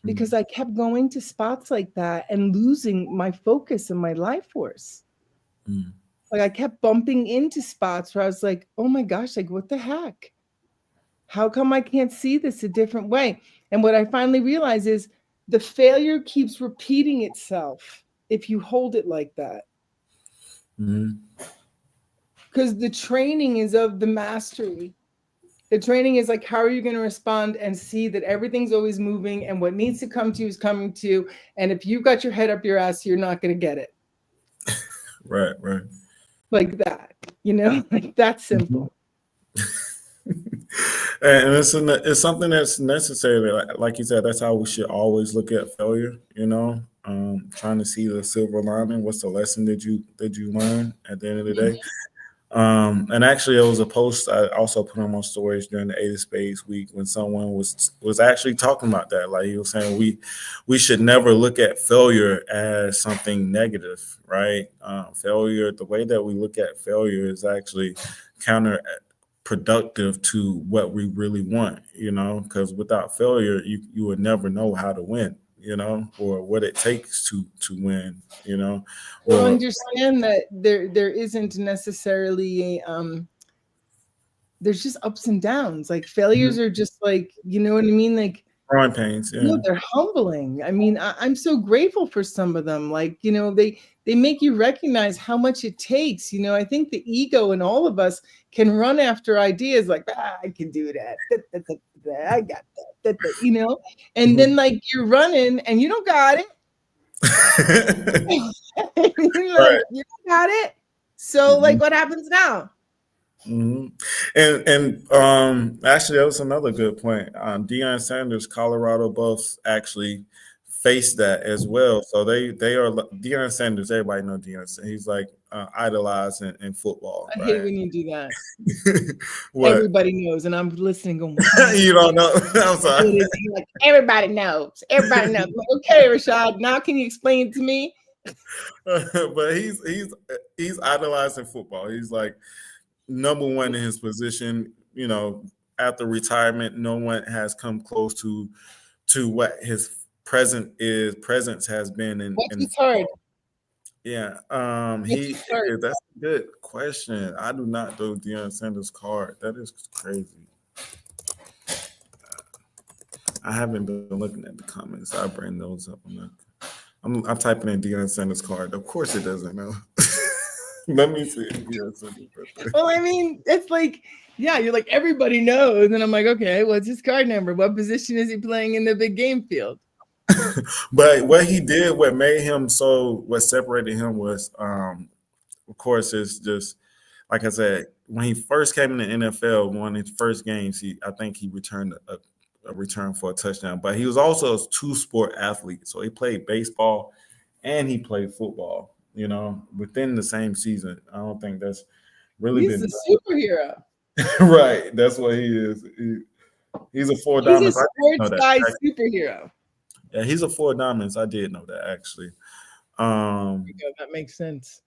because I kept going to spots like that and losing my focus and my life force. Mm. Like I kept bumping into spots where I was like, oh my gosh, like what the heck? How come I can't see this a different way? And what I finally realized is the failure keeps repeating itself if you hold it like that. Mm. Because the training is of the mastery. The training is like, how are you going to respond and see that everything's always moving and what needs to come to you is coming to you. And if you've got your head up your ass, you're not going to get it. Right, right. Like that, like that's Mhm. simple. And it's something that's necessary. Like you said, that's how we should always look at failure. Trying to see the silver lining. What's the lesson that you learn at the end of the day? And actually, it was a post I also put on my stories during the Eight of Spades week when someone was actually talking about that. Like he was saying, we should never look at failure as something negative, right? Failure, the way that we look at failure is actually counterproductive to what we really want. Because without failure, you would never know how to win. Or what it takes to win. Well, Or understand that there isn't necessarily there's just ups and downs. Like failures are just like, you know what I mean? Like, growing pains. Yeah. no, they're humbling. I mean, I'm so grateful for some of them. Like, they make you recognize how much it takes. I think the ego in all of us can run after ideas like, I can do that. I got that. And then Mhm. like you're running and you don't got it. Like Right. you don't got it. So like Mhm. what happens now? Mhm. And actually, that was another good point. Deion Sanders, Colorado Buffs actually faced that as well. So they are Deion Sanders. Everybody know Deion. He's like idolized in football, I hate right? when you do that. What Everybody knows, and I'm listening going, what do you you don't know? I'm sorry. what is it? Like, everybody knows. Everybody knows. Like, okay, Rashad, now can you explain it to me? But he's idolized in football. He's like number one in his position. After retirement, no one has come close to what his presence has been in What's in his card? football. Yeah, What's his card? that's a good question. I do not know Deion Sanders' card. That is crazy. I haven't been looking at the comments. I bring those up. I'm typing in Deion Sanders' card. Of course, it doesn't know. Let me see Deion Sanders' birthday. Well, I mean, it's like, yeah, you're like, everybody knows. And I'm like, okay, what's his card number? What position is he playing in the big game field? But what he did, what separated him was, of course, is just like I said, when he first came in the NFL, one of his first games, I think he returned a return for a touchdown. But he was also a two-sport athlete, so he played baseball and he played football. Within the same season. I don't think that's really He's been the superhero. done. Right. That's what he is. He's a four He's a diamonds. I did know sports that. guy superhero. Yeah, he's a four diamonds. I did know that actually. Um, Yeah, that makes sense.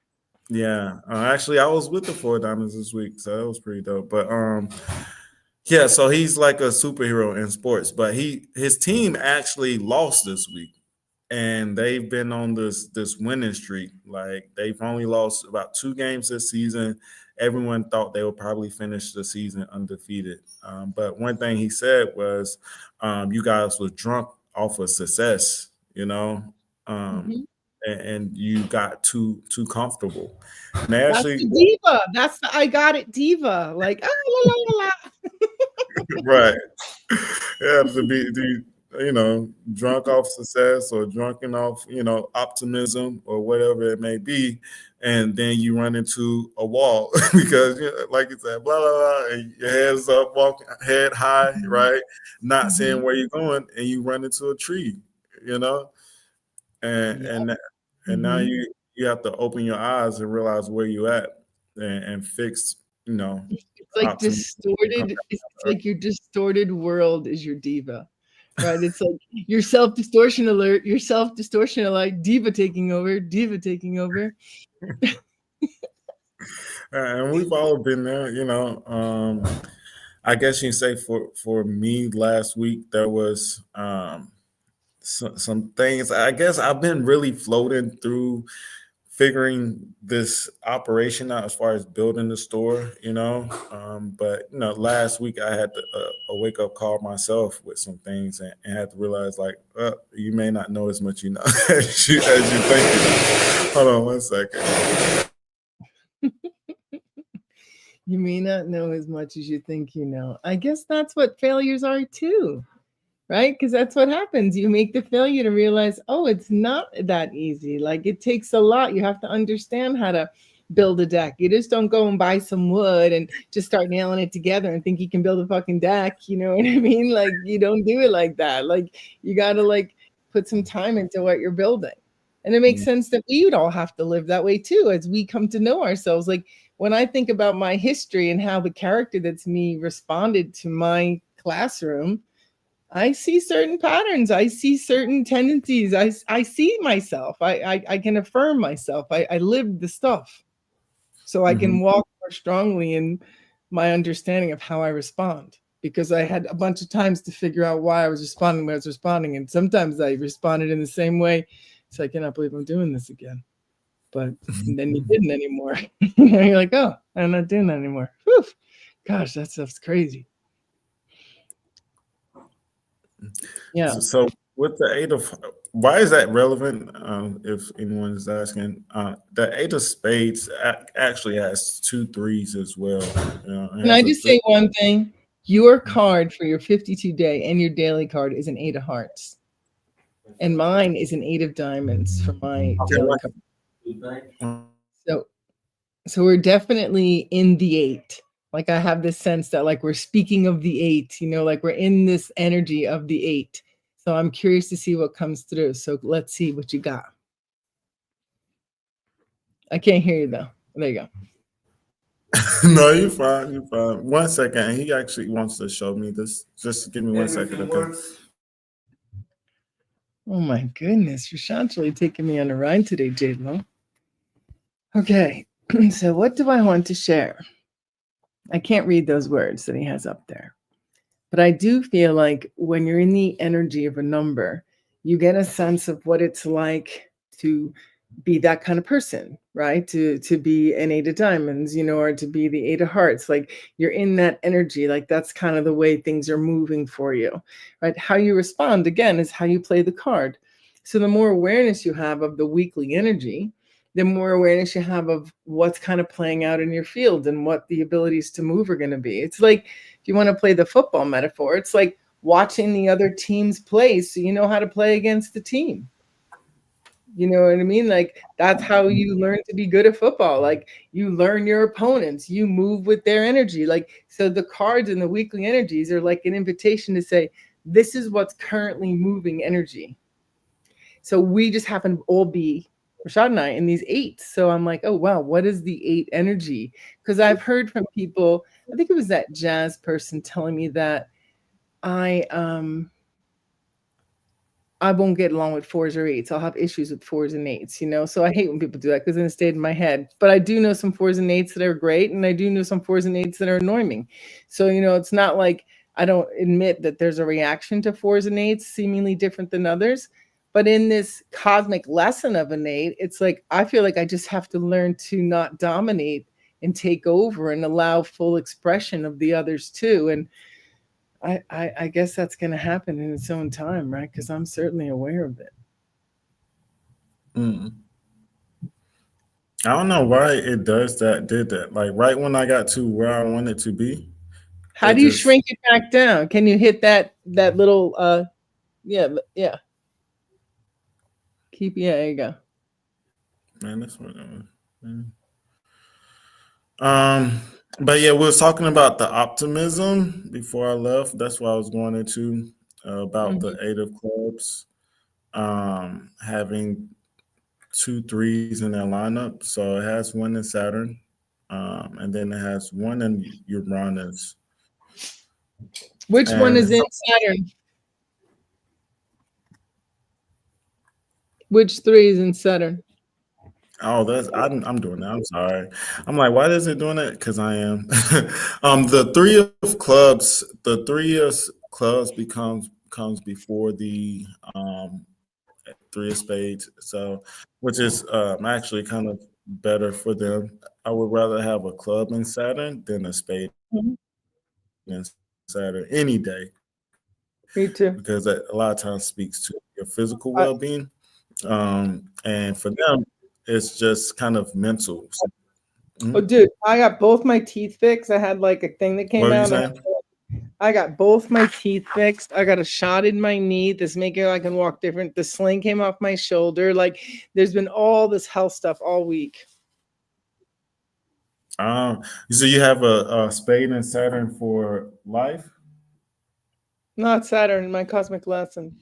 yeah, actually, I was with the Four Diamonds this week, so that was pretty dope. But yeah, so he's like a superhero in sports. But his team actually lost this week, and they've been on this winning streak. Like they've only lost about 2 games this season. Everyone thought they would probably finish the season undefeated. But one thing he said was, "You guys were drunk off of success," um, Mhm. and you got too comfortable. And they That's actually, the diva. That's the I got it diva. Like, la, la, la, la. right, yeah, to be drunk off success or drunken off optimism or whatever it may be, and then you run into a wall because like you said, blah blah blah, and your head's up, walking head high, right, not seeing Mhm. where you're going, and you run into a tree, you know, and Yeah. and and now Mhm. you have to open your eyes and realize where you at and fix It's like optimism. distorted. It's like your distorted world is your diva, right? It's like your self distortion alert, your self distortion alert, diva taking over, diva taking over. And we've all been there. I guess you can say for me last week there was some things. I guess I've been really floating through figuring this operation out as far as building the store, but last week I had a wake up call myself with some things, and had to realize, like, you may not know as much as you think you know. Hold on one second. You may not know as much as you think you know. I guess that's what failures are too, right? Because that's what happens. You make the failure to realize, oh, it's not that easy. Like, it takes a lot. You have to understand how to build a deck. You just don't go and buy some wood and just start nailing it together and think you can build a fucking deck. You know what I mean? Like, you don't do it like that. Like, you got to like put some time into what you're building. And it makes sense that we would all have to live that way too, as we come to know ourselves. Like, when I think about my history and how the character that's me responded to my classroom, I see certain patterns. I see certain tendencies. I see myself. I can affirm myself. I lived the stuff. So I can walk more strongly in my understanding of how I respond, because I had a bunch of times to figure out why I was responding when I was responding. And sometimes I responded in the same way. So I cannot believe I'm doing this again. But then you didn't anymore. You're like, oh, I'm not doing that anymore. Whew. Gosh, that stuff's crazy. Yeah. So with the eight of, why is that relevant? If anyone is asking, the eight of spades actually has 2 3s as well. Can I just say one thing? Your card for your 52 day and your daily card is an 8 of hearts. And mine is an 8 of diamonds for my daily card. So we're definitely in the 8. Like, I have this sense that, like, we're speaking of the 8, like we're in this energy of the 8. So I'm curious to see what comes through. So let's see what you got. I can't hear you though. There you go. No, you're fine. You're fine. 1 second. He actually wants to show me this. Just give me 1 second, okay? Oh my goodness, Rashawn's really taking me on a ride today, J-Lo. Okay, so what do I want to share? I can't read those words that he has up there. But I do feel like when you're in the energy of a number, you get a sense of what it's like to be that kind of person, right? To be an 8 of diamonds, or to be the 8 of hearts. Like, you're in that energy. Like, that's kind of the way things are moving for you, right? How you respond, again, is how you play the card. So the more awareness you have of the weekly energy, the more awareness you have of what's kind of playing out in your field and what the abilities to move are going to be. It's like, if you want to play the football metaphor, it's like watching the other teams play so you know how to play against the team. You know what I mean? Like, that's how you learn to be good at football. Like, you learn your opponents, you move with their energy. Like, so the cards and the weekly energies are like an invitation to say, this is what's currently moving energy. So we just happen to all be, Rashad and I, in these 8s. So I'm like, oh, wow, what is the 8 energy? Because I've heard from people, I think it was that jazz person telling me that I won't get along with 4s or 8s. I'll have issues with 4s and 8s, So I hate when people do that because then it stayed in my head. But I do know some 4s and 8s that are great, and I do know some 4s and 8s that are annoying me. So, it's not like I don't admit that there's a reaction to 4s and 8s seemingly different than others. But in this cosmic lesson of an 8, it's like, I feel like I just have to learn to not dominate and take over and allow full expression of the others too. And I guess that's going to happen in its own time, right? Because I'm certainly aware of it. I don't know why it did that. Like, right when I got to where I wanted to be. How do you shrink it back down? Can you hit that little yeah. There you go. Man, that's what but yeah, we was talking about the optimism before I left. That's what I was going into about the 8 of clubs having 2 3s in their lineup. So it has 1 in Saturn, and then it has 1 in Uranus. Which one is in Saturn? Which 3 is in Saturn? Oh, I'm doing that. I'm sorry. I'm like, why is it doing that? Because I am. The 3 of clubs becomes comes before the three of spades. So, which is actually kind of better for them. I would rather have a club in Saturn than a spade Mhm. in Saturn any day Me because too. that a lot of times speaks to your physical I, well-being. And for them, it's just kind of mental. So, oh, mhm. dude, I got both my teeth fixed. I had like a thing that What came were you out. And saying? I got both my teeth fixed. I got a shot in my knee that's making I can walk different. The sling came off my shoulder. Like, there's been all this health stuff all week. So you have a spade in Saturn for life Not Saturn, my cosmic lesson.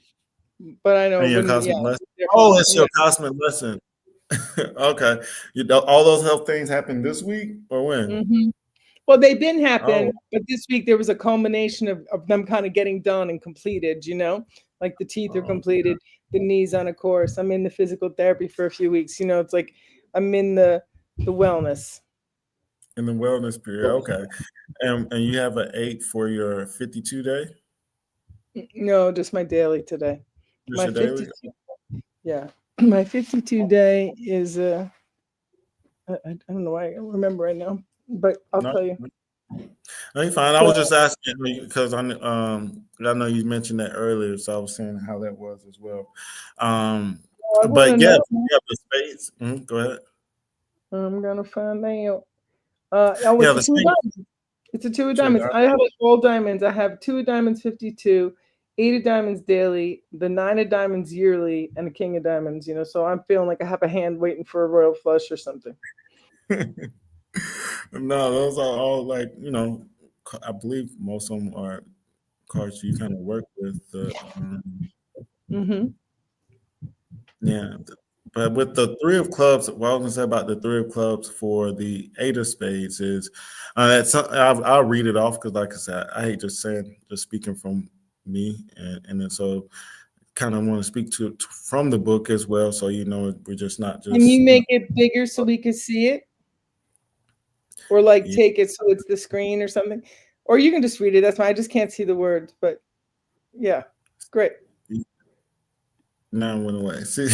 But I know and it your wouldn't, yeah, cosmic lesson. different. Oh, it's Yeah. your cosmic lesson. Okay. You know, all those health things happen this week or when? Hmm. Well, they've been Oh, happening, but this week there was a culmination of them kind of getting done and completed, like the teeth are oh, completed, the knees on a course. I'm in the physical therapy for a few weeks. It's like I'm in the wellness. in the wellness period. Okay. And you have an 8 for your 52 day? No, just my daily today. Just My your daily? 52, yeah. My 52 day is I don't know why I don't remember right now, but I'll No, tell you. no, you're fine. I was So just asking because I know you mentioned that earlier, so I was saying how that was as well. Um, I want to but yeah, know. you have the spades. Go ahead. I'm gonna find out. Oh, Yeah, it's a the two of spades. diamonds. It's a two of Two of diamonds. diamonds. I have like all diamonds. I have two of diamonds 52, eight of diamonds daily, the nine of diamonds yearly, and a king of diamonds. So I'm feeling like I have a hand waiting for a royal flush or something. No, those are all like I believe most of them are cards you kind of work with. Mm-hmm. Yeah, but with the three of clubs, what I was gonna say about the three of clubs for the eight of spades is I'll read it off because, like I said, I hate just speaking from me, and then so kind of want to speak from the book as well, so we're just not Can just you make it bigger so we can see it? Or like yeah, take it so it's the screen or something? Or you can just read it. That's fine. I just can't see the words, but yeah, great. now it went away. See,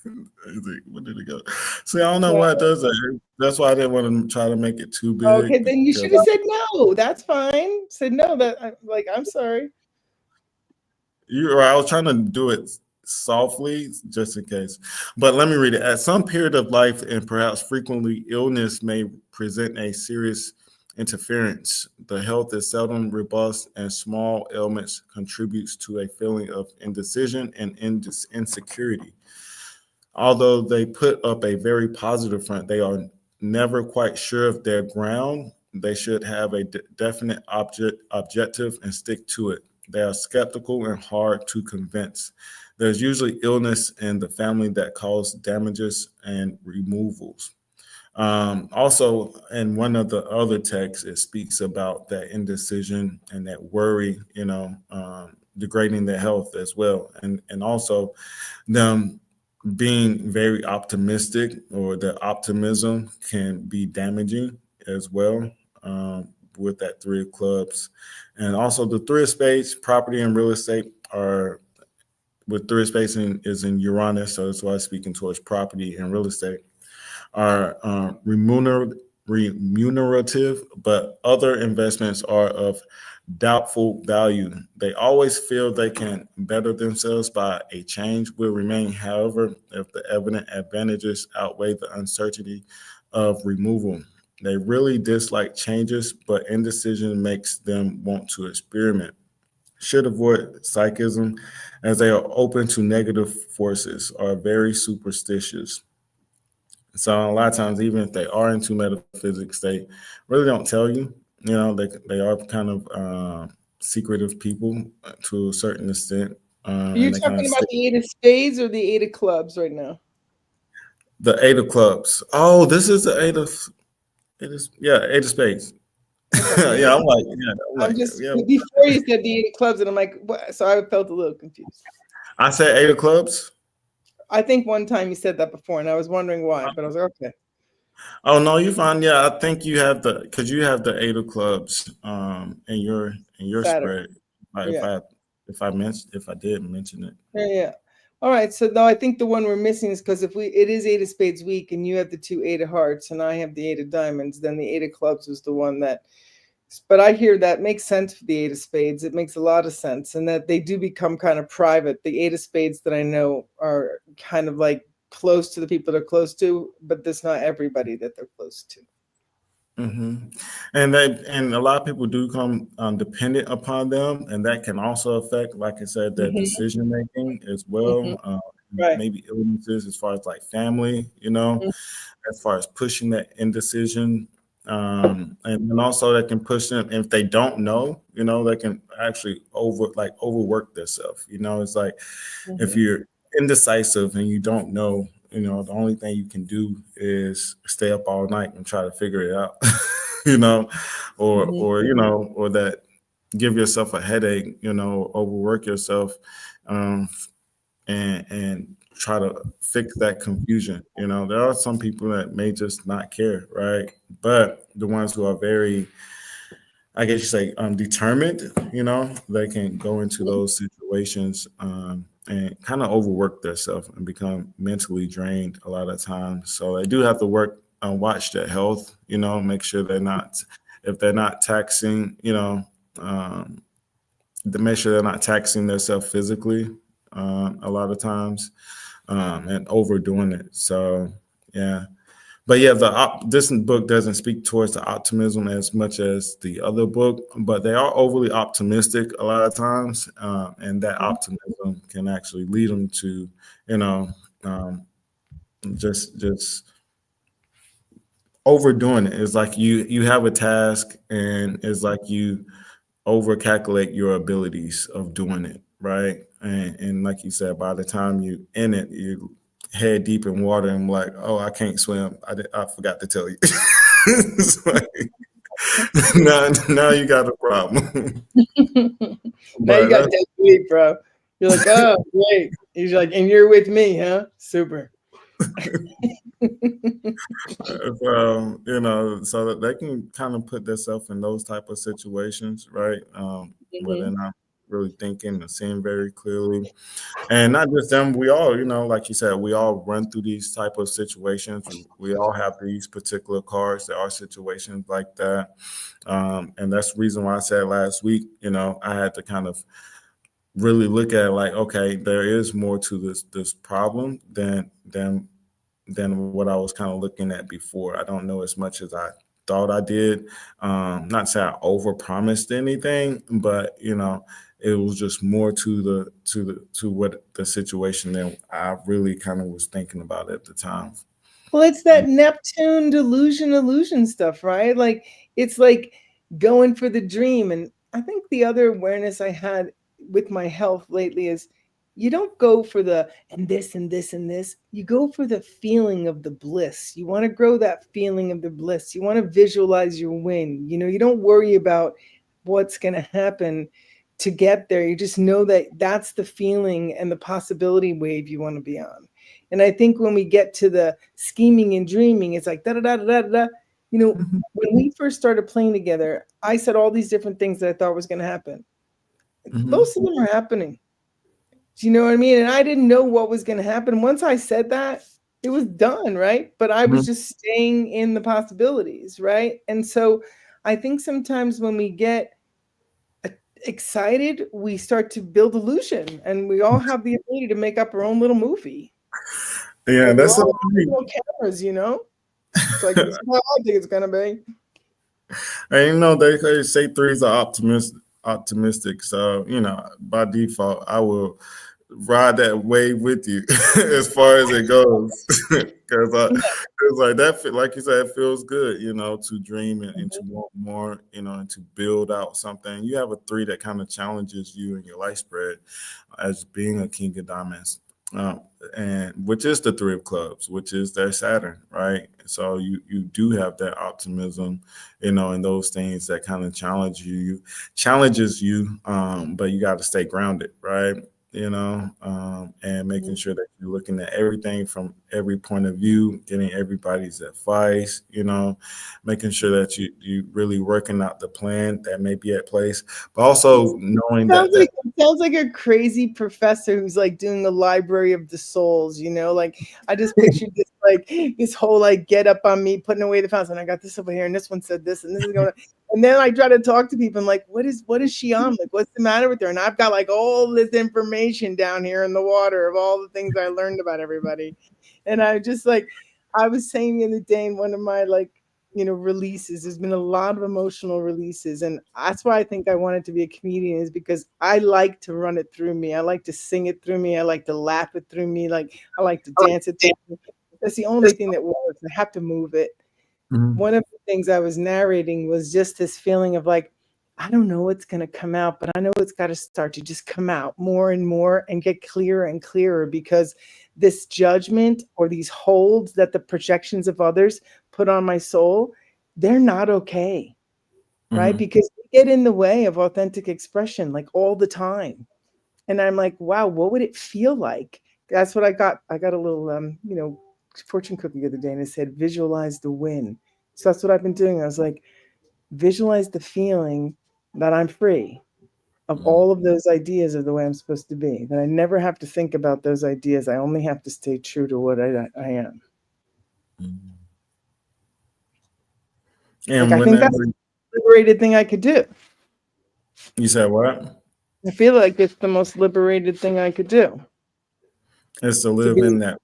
where did it go? See, I don't know Yeah. why it does that. That's why I didn't want to try to make it too Okay, big then you because should have said no. That's fine. Said no. I'm sorry. I was trying to do it softly just in case. But let me read it. At some period of life and perhaps frequently, illness may present a serious interference. The health is seldom robust, and small ailments contributes to a feeling of indecision and insecurity. Although they put up a very positive front, they are never quite sure of their ground. They should have a definite objective and stick to it. They are skeptical and hard to convince. There's usually illness in the family that cause damages and removals. Also, in one of the other texts, it speaks about that indecision and that worry, degrading their health as well, and also them being very optimistic or the optimism can be damaging as well, with that three of clubs. And also the three of spades, property and real estate are with three of spades is in Uranus, so that's why I'm speaking towards property and real estate are remunerative, but other investments are of doubtful value. They always feel they can better themselves by a change will remain, however, if the evident advantages outweigh the uncertainty of removal. They really dislike changes, but indecision makes them want to experiment. Should avoid psychism as they are open to negative forces, are very superstitious. So a lot of times, even if they are into metaphysics, they really don't tell you. They are kind of secretive people to a certain extent, Are you and they kind talking of about stick. the eight of spades or the eight of clubs right now? The eight of clubs. Oh, this is the eight of. It is, yeah, eight of spades. Okay. Yeah, I'm I'm like, just yeah. before you said the eight of clubs, and I'm like, what? So I felt a little confused. I said eight of clubs. I think one time you said that before, and I was wondering why, but I was like, okay, Oh no, you fine. Yeah, I think you have because you have the eight of clubs in your Saturn. spread. If Yeah. I if I did mention it. Yeah, yeah. All right. So no, I think the one we're missing is because if we it is eight of spades week and you have the two eight of hearts and I have the eight of diamonds, then the eight of clubs was the one that. But I hear that makes sense for the eight of spades. It makes a lot of sense, and that they do become kind of private. The eight of spades that I know are kind of like close to the people they're close to, but that's not everybody that they're close to. hmm and a lot of people do come dependent upon them, and that can also affect, like I said, their Hmm. decision making as Hmm. well. Right. Maybe illnesses as far as like family, you know, as far as pushing that indecision. And then also that can push them if they don't know, you know, they can actually overwork themselves. You know, it's like if Hmm. you're indecisive and you don't know, you know, the only thing you can do is stay up all night and try to figure it out, you know, Hmm. or that give yourself a headache, you know, overwork yourself, um, and try to fix that confusion. You know, there are some people that may just not care, right? But the ones who are very, I guess you say, determined, you know, they can go into those situations and kind of overwork themselves and become mentally drained a lot of times. So they do have to watch their health, you know, make sure if they're not taxing, you know, um, to make sure they're not taxing themselves physically a lot of times and overdoing it. So, yeah. But yeah, this book doesn't speak towards the optimism as much as the other book, but they are overly optimistic a lot of times, and that optimism can actually lead them to, you know, um, just overdoing it. It's like you have a task, and it's like you over calculate your abilities of doing it, right? And like you said, by the time you in it, you head deep in water and like, oh, I can't swim. I forgot to tell you. It's like, now you got a problem. Now you But got that's dead weight, bro. You're like, oh, great. He's like, and you're with me, huh? Super. you know, so that they can kind of put themselves in those type of situations, right? Where they're Hmm. not really thinking and seeing very clearly. And not just them, we all, you know, like you said, we all run through these type of situations. We all have these particular cards. There are situations like that. And that's the reason why I said last week, you know, I had to kind of really look at it like, okay, there is more to this problem than what I was kind of looking at before. I don't know as much as I thought I did. Not to say I overpromised anything, but you know, it was just more to what the situation that I really kind of was thinking about at the time. Well, it's that Neptune delusion illusion stuff, right? Like it's like going for the dream. And I think the other awareness I had with my health lately is you don't go for the and this and this and this. You go for the feeling of the bliss. You want to grow that feeling of the bliss. You want to visualize your win. You know, you don't worry about what's going to happen to get there. You just know that that's the feeling and the possibility wave you want to be on. And I think when we get to the scheming and dreaming, it's like da da da da da da. You know, when we first started playing together, I said all these different things that I thought was going to happen. Mhm. Most of them are happening. Do you know what I mean? And I didn't know what was going to happen. Once I said that, it was done, right? But I was Mhm. just staying in the possibilities, right? And so I think sometimes when we get excited, we start to build illusion, and we all have the ability to make up our own little movie. Yeah, Like we that's all so have funny. little cameras, you know? It's like this is how I think it's gonna be. And you know, they say threes are optimistic. So, you know, by default, I will ride that wave with you as far as it goes. Because it's like like you said, it feels good, you know, to dream and to want more, you know, and to build out something. You have a three that kind of challenges you in your life spread as being a king of diamonds. Um, and which is the three of clubs, which is their Saturn, right? So you do have that optimism, you know, and those things that kind of challenges you, but you got to stay grounded, right? and making Mhm. sure that you're looking at everything from every point of view, getting everybody's advice, making sure that you really working out the plan that may be at place, but also knowing that It sounds like a crazy professor who's like doing the library of the souls, like I just pictured this like this whole like get up on me, putting away the files, and I got this over here, and this one said this, and this is going on. And then I try to talk to people, and like, what is she on? Like, what's the matter with her? And I've got like all this information down here in the water of all the things I learned about everybody. And I just like I was saying the other day in one of my like releases, there's been a lot of emotional releases, and that's why I think I wanted to be a comedian, is because I like to run it through me. I like to sing it through me. I like to laugh it through me. Like I like to dance it through me. That's the only thing that works. I have to move it. Mhm, One of the things I was narrating was just this feeling of like, I don't know what's going to come out, but I know it's got to start to just come out more and more and get clearer and clearer, because this judgment or these holds that the projections of others put on my soul, they're not okay, right? mhm, Because they get in the way of authentic expression like all the time. And I'm like, wow, what would it feel like? That's what I got. I got a little, fortune cookie the other day, and it said, visualize the win. So that's what I've been doing. I was like, visualize the feeling that I'm free of mhm, all of those ideas of the way I'm supposed to be. That I never have to think about those ideas. I only have to stay true to what I am. mhm. Like, And I think that's whenever the liberated thing I could do. you said what? I feel like it's the most liberated thing I could do. Is to To live be in that.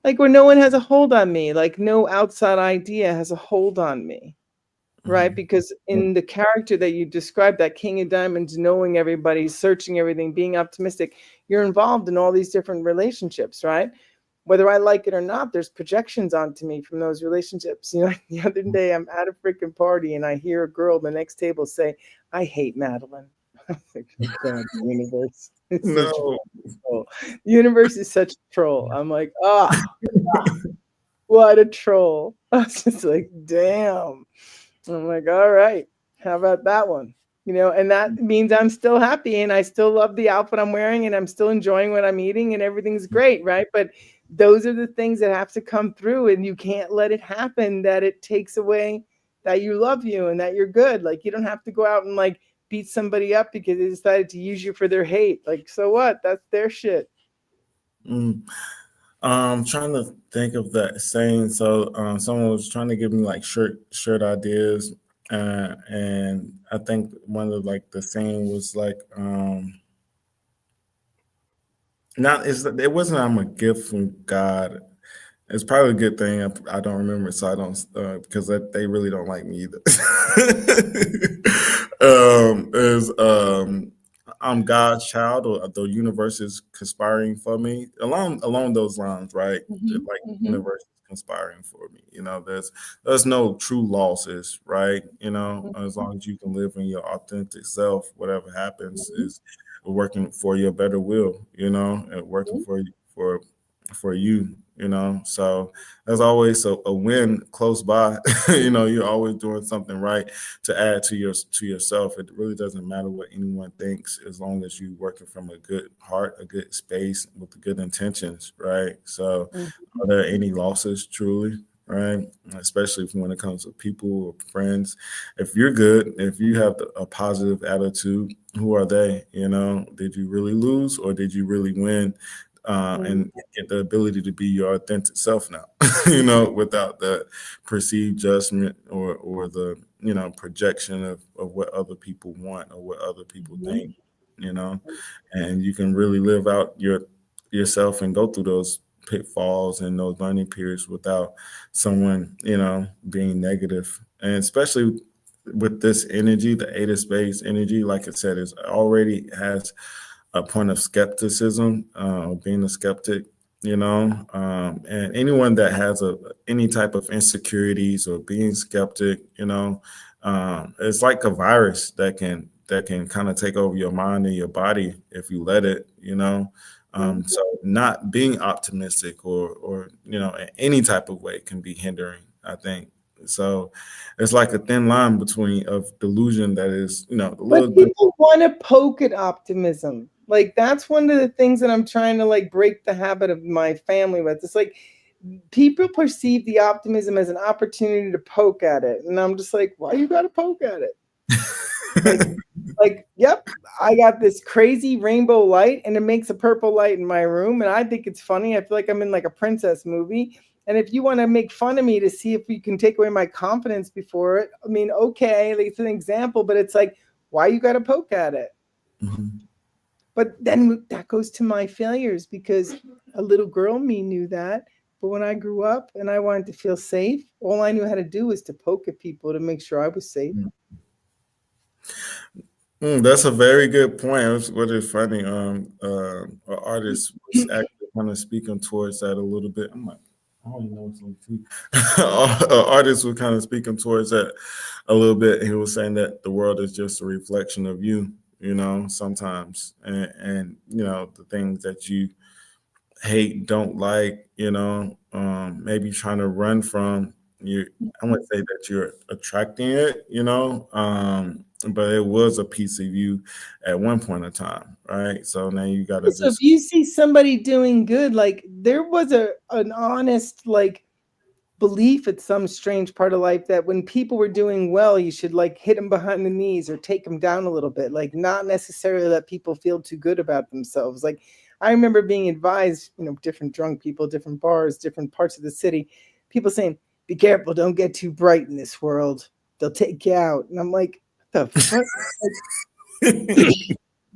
like where no one has a hold on me, like no outside idea has a hold on me, right? Mhm, Because in the character that you described, that King of Diamonds, knowing everybody, searching everything, being optimistic, you're involved in all these different relationships, right? Whether I like it or not, there's projections onto me from those relationships. Like the other day, I'm at a freaking party and I hear a girl at the next table say, I hate Madeline. I'm like, oh God, the universe is such a no. troll. The universe is such a troll. I'm like, what a troll. I was just like, damn. I'm like, all right, how about that one? And that means I'm still happy and I still love the outfit I'm wearing and I'm still enjoying what I'm eating and everything's great, right? But those are the things that have to come through, and you can't let it happen that it takes away that you love you and that you're good. Like, you don't have to go out and like beat somebody up because they decided to use you for their hate. Like, so what? That's their shit. Mm. Trying to think of that saying. So, someone was trying to give me like shirt ideas, and I think one of like the saying was like, not it wasn't I'm a gift from God. It's probably a good thing I don't remember, so I don't because they really don't like me either. Is I'm God's child, or the universe is conspiring for me. Along those lines, right? Mm-hmm. Like Mm-hmm. universe is conspiring for me. There's no true losses, right? As long as you can live in your authentic self, whatever happens is working for your better will. And working Mm-hmm. for you. So there's always a win close by. You're always doing something right to add to yourself. It really doesn't matter what anyone thinks, as long as you're working from a good heart, a good space with good intentions, right? So are there any losses truly? Right, especially when it comes to people or friends. If you're good, if you have a positive attitude, who are they? Did you really lose or did you really win? Mm-hmm. And get the ability to be your authentic self now, without the perceived judgment or the projection of what other people want or what other people think, you know, and you can really live out yourself and go through those pitfalls and those learning periods without someone being negative, and especially with this energy, the eight of spades energy, like I said, is already has a point of skepticism, being a skeptic, and anyone that has any type of insecurities or being skeptic, it's like a virus that can kind of take over your mind and your body if you let it. So not being optimistic or in any type of way can be hindering, I think, So it's like a thin line between of delusion that is, a But little. people want to poke at optimism. Like that's one of the things that I'm trying to like break the habit of my family with. It's like people perceive the optimism as an opportunity to poke at it. And I'm just like, why you gotta poke at it? Like yep, I got this crazy rainbow light and it makes a purple light in my room and I think it's funny. I feel like I'm in like a princess movie. And if you want to make fun of me to see if you can take away my confidence before it, I mean, okay, like, it's an example, but it's like, why you got to poke at it? Mhm. But then that goes to my failures because a little girl me knew that. But when I grew up and I wanted to feel safe, all I knew how to do was to poke at people to make sure I was safe. That's a very good point. What is funny, an artist was actually kind of speaking towards that a little bit. I'm like, I don't even know what's on TV. An artist was kind of speaking towards that a little bit. He was saying that the world is just a reflection of you, sometimes, and the things that you hate, don't like, maybe trying to run from you. I wouldn't say that you're attracting it, but it was a piece of you at one point in time, right? So now you got to So if just. you see somebody doing good, like there was an honest like belief at some strange part of life that when people were doing well, you should like hit them behind the knees or take them down a little bit, like not necessarily let people feel too good about themselves. Like I remember being advised, different drunk people, different bars, different parts of the city, people saying, "Be careful, don't get too bright in this world. They'll take you out." And I'm like, "What the fuck?"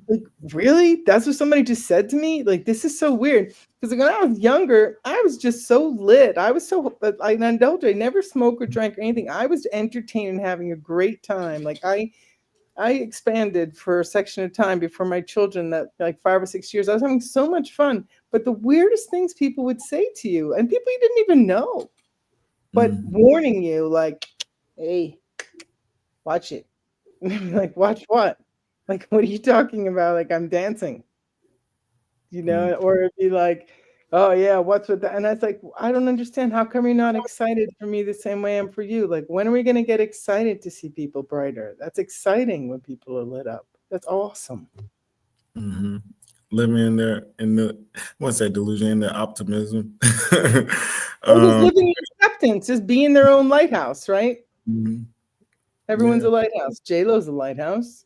Like, really? That's what somebody just said to me? Like, this is so weird. Because when I was younger, I was just so lit. I was so like an adult. I never smoked or drank or anything. I was entertained and having a great time. Like I expanded for a section of time before my children that like 5 or 6 years. I was having so much fun. But the weirdest things people would say to you, and people you didn't even know, but Mhm. warning you, like, hey, watch it. Like, watch what? Like, what are you talking about? Like, I'm dancing. Or it'd be like, oh yeah, what's with that? And that's like, I don't understand. How come you're not excited for me the same way I'm for you? Like, when are we gonna get excited to see people brighter? That's exciting when people are lit up. That's awesome. Mhm. Living in there in the what's that delusion in the optimism. Or just um, living in acceptance, just being their own lighthouse, right? mhm. Everyone's Yeah. a lighthouse. J Lo's a lighthouse.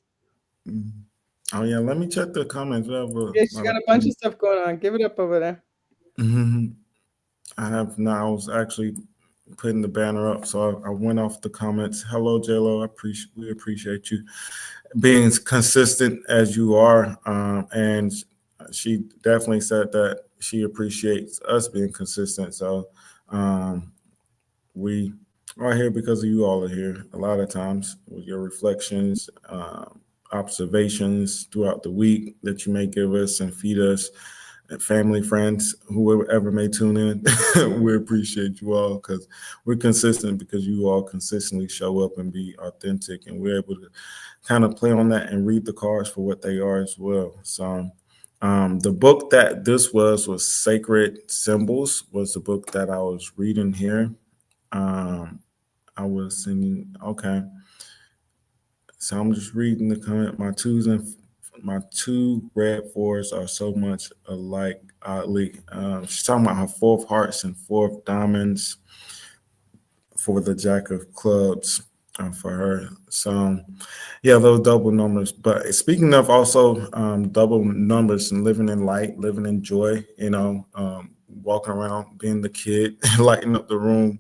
Mhm. Oh yeah, let me check the comments. We have a Yeah, she's lot of got a bunch of stuff going on. Give it up over there. Mhm. I have now. I was actually putting the banner up, so I went off the comments. Hello, JLo. We appreciate you being consistent as you are, and she definitely said that she appreciates us being consistent. So um, we are here because you all are here. A lot of times with your reflections, observations throughout the week that you may give us and feed us and family, friends, whoever may tune in. We appreciate you all because we're consistent because you all consistently show up and be authentic, and we're able to kind of play on that and read the cards for what they are as well. So, the book that this was Sacred Symbols, was the book that I was reading here. Um, I was singing. Okay, so I'm just reading the comment. My two red fours are so much alike. Oddly, she's talking about her fourth hearts and fourth diamonds for the jack of clubs for her. So yeah, those double numbers. But speaking of also double numbers and living in light, living in joy, walking around, being the kid, lighting up the room.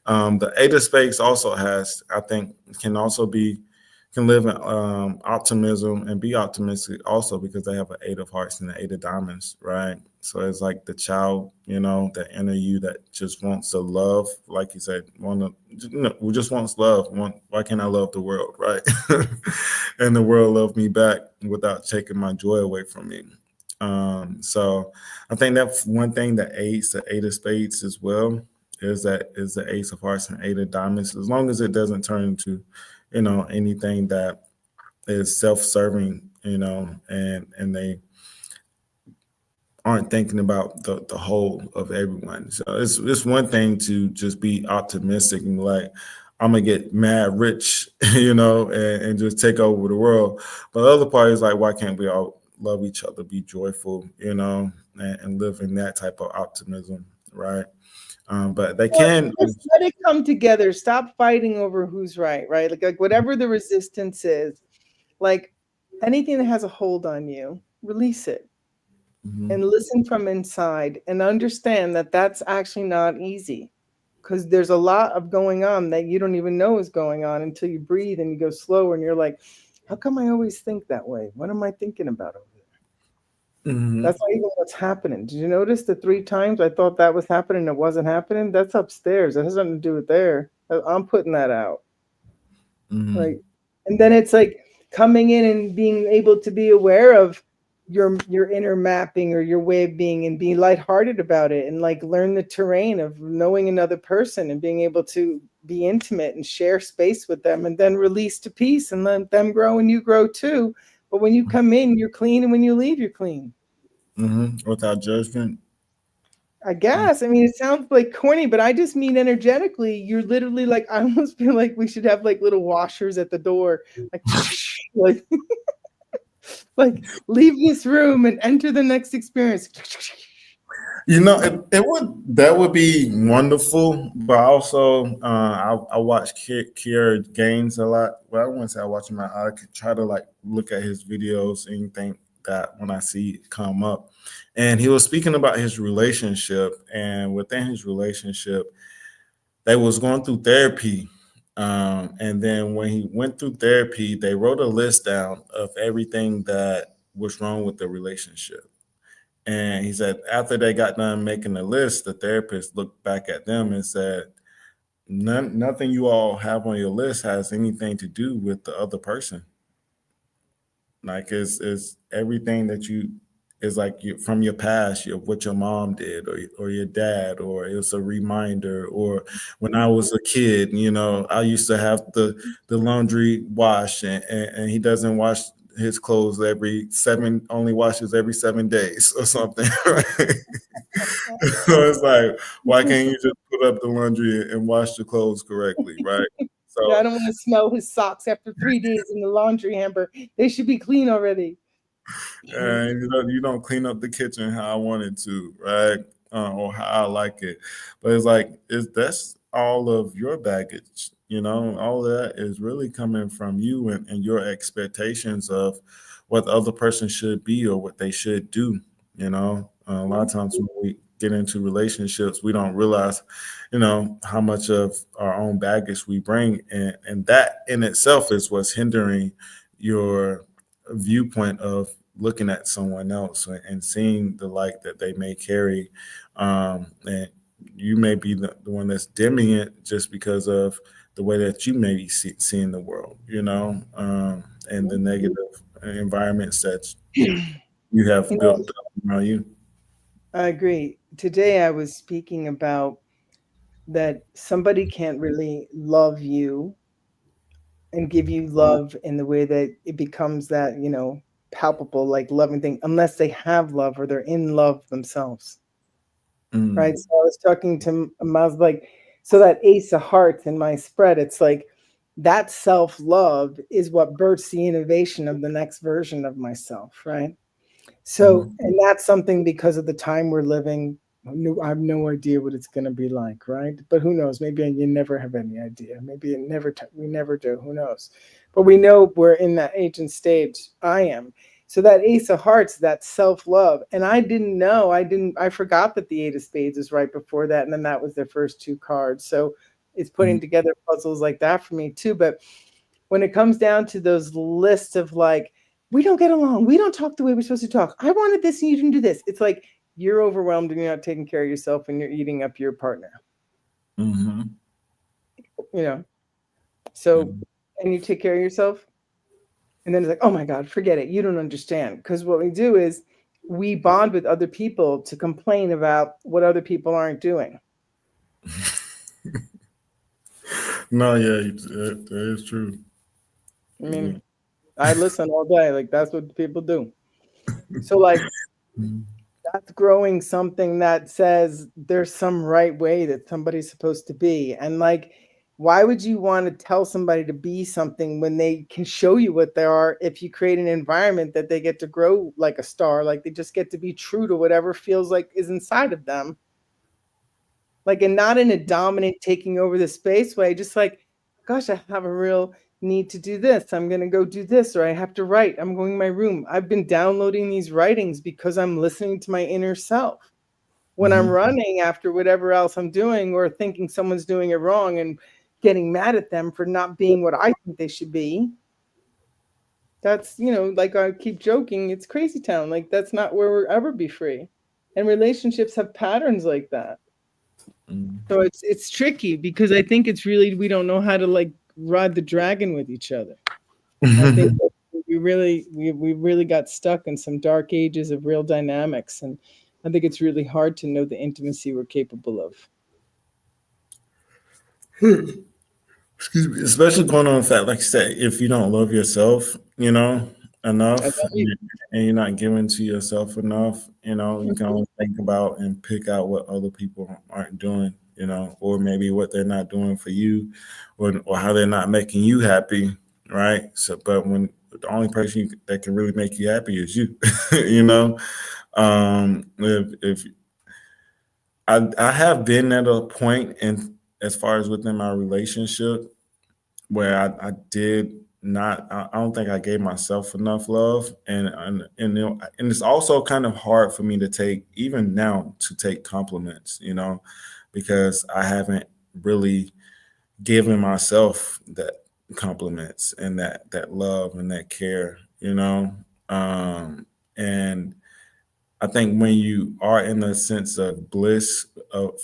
The eight of spades also has, I think, can live in optimism and be optimistic also because they have an eight of hearts and an eight of diamonds, right? So it's like the child, that inner you that just wants to love, like you said, who just wants love. Why can't I love the world, right? And the world love me back without taking my joy away from me. So I think that's one thing that aids the eight of spades as well is the ace of hearts and eight of diamonds. As long as it doesn't turn into, anything that is self-serving, and they aren't thinking about the whole of everyone. So it's one thing to just be optimistic and like, I'm gonna get mad rich, and just take over the world. But the other part is like, why can't we all love each other, be joyful, and live in that type of optimism, right? But they Well, can. just let it come together. Stop fighting over who's right, right? Like whatever the resistance is, like anything that has a hold on you, release it Mhm, and listen from inside and understand that that's actually not easy because there's a lot of going on that you don't even know is going on until you breathe and you go slower and you're like, how come I always think that way? What am I thinking about over there? mhm, That's not even what's happening. Did you notice the 3 times I thought that was happening, it wasn't happening? That's upstairs. That has nothing to do with there. I'm putting that out. mhm, Like, and then it's like coming in and being able to be aware of your inner mapping or your way of being and be lighthearted about it and like learn the terrain of knowing another person and being able to be intimate and share space with them and then release to peace and let them grow and you grow too. But when you come in, you're clean, and when you leave, you're clean. Without judgment. I guess. I mean, it sounds like corny, but I just mean energetically. You're literally like, I almost feel like we should have like little washers at the door, like, like, like leave this room and enter the next experience. It would that would be wonderful, but also I watch Kier Gaines a lot. Well, I wouldn't say I watch him. I could try to like look at his videos and think that when I see it come up, and he was speaking about his relationship, and within his relationship, they was going through therapy. And then when he went through therapy, they wrote a list down of everything that was wrong with the relationship. And he said after they got done making the list, the therapist looked back at them and said, Nothing you all have on your list has anything to do with the other person. Like it's everything that you is like from your past, what your mom did or your dad, or it's a reminder. Or when I was a kid, I used to have the laundry wash, and he doesn't wash his clothes every seven, only washes every 7 days or something. Right? So it's like, why can't you just put up the laundry and wash the clothes correctly, right? Yeah, I So don't want to smell his socks after 3 days in the laundry hamper. They should be clean already. and you don't clean up the kitchen how I wanted to, right? Or how I like it. But it's like that's all of your baggage. All of that is really coming from you and your expectations of what the other person should be or what they should do. A lot of times when we get into relationships, we don't realize, how much of our own baggage we bring, and that in itself is what's hindering your viewpoint of looking at someone else and seeing the light that they may carry. And you may be the one that's dimming it just because of the way that you may be seeing the world, and the negative environments that you You have built know, up around you. I agree. Today I was speaking about that somebody can't really love you and give you love in the way that it becomes that, palpable, like loving thing, unless they have love or they're in love themselves. Right. Mm, So I was talking to I was like, so that ace of hearts in my spread, it's like that self-love is what births the innovation of the next version of myself. Right. So, mhm, and that's something because of the time we're living. I have no idea what it's going to be like, right? But who knows? Maybe you never have any idea. Maybe we never do. Who knows? But we know we're in that age and stage. I am. So that ace of hearts, that self-love. And I didn't know. I forgot that the eight of spades is right before that. And then that was their first 2 cards. So it's putting mhm, together puzzles like that for me too. But when it comes down to those lists of like, we don't get along, we don't talk the way we're supposed to talk, I wanted this and you didn't do this, it's like you're overwhelmed and you're not taking care of yourself and you're eating up your partner, mhm, you know. So, mhm. and you take care of yourself, and then it's like, oh my God, forget it, you don't understand. Because what we do is we bond with other people to complain about what other people aren't doing. No, yeah, that is true. I Yeah. mean, I listen all day, like that's what people do. So like Mhm, that's growing something that says there's some right way that somebody's supposed to be. And like Why would you want to tell somebody to be something when they can show you what they are if you create an environment that they get to grow like a star, like they just get to be true to whatever feels like is inside of them? Like, and not in a dominant taking over the space way, just like, gosh, I have a real need to do this. I'm going to go do this, or I have to write. I'm going to my room. I've been downloading these writings because I'm listening to my inner self. When I'm Mm-hmm. running after whatever else I'm doing or thinking someone's doing it wrong and getting mad at them for not being what I think they should be, that's, like I keep joking, it's crazy town. Like, that's not where we'll ever be free. And relationships have patterns like that. So it's tricky because I think it's really, we don't know how to like ride the dragon with each other. I think Mm-hmm. that we really got stuck in some dark ages of real dynamics, and I think it's really hard to know the intimacy we're capable of. Excuse me. Especially going on the fact, like you said, if you don't love yourself, I enough, love you. and you're not giving to yourself enough, you can only think about and pick out what other people aren't doing, or maybe what they're not doing for you, or how they're not making you happy, right? So, but when the only person that can really make you happy is you, you know. If I have been at a point in as far as within my relationship where I did not. I don't think I gave myself enough love, and it's also kind of hard for me to take even now to take compliments, because I haven't really given myself that compliments and that love and that care, and I think when you are in a sense of bliss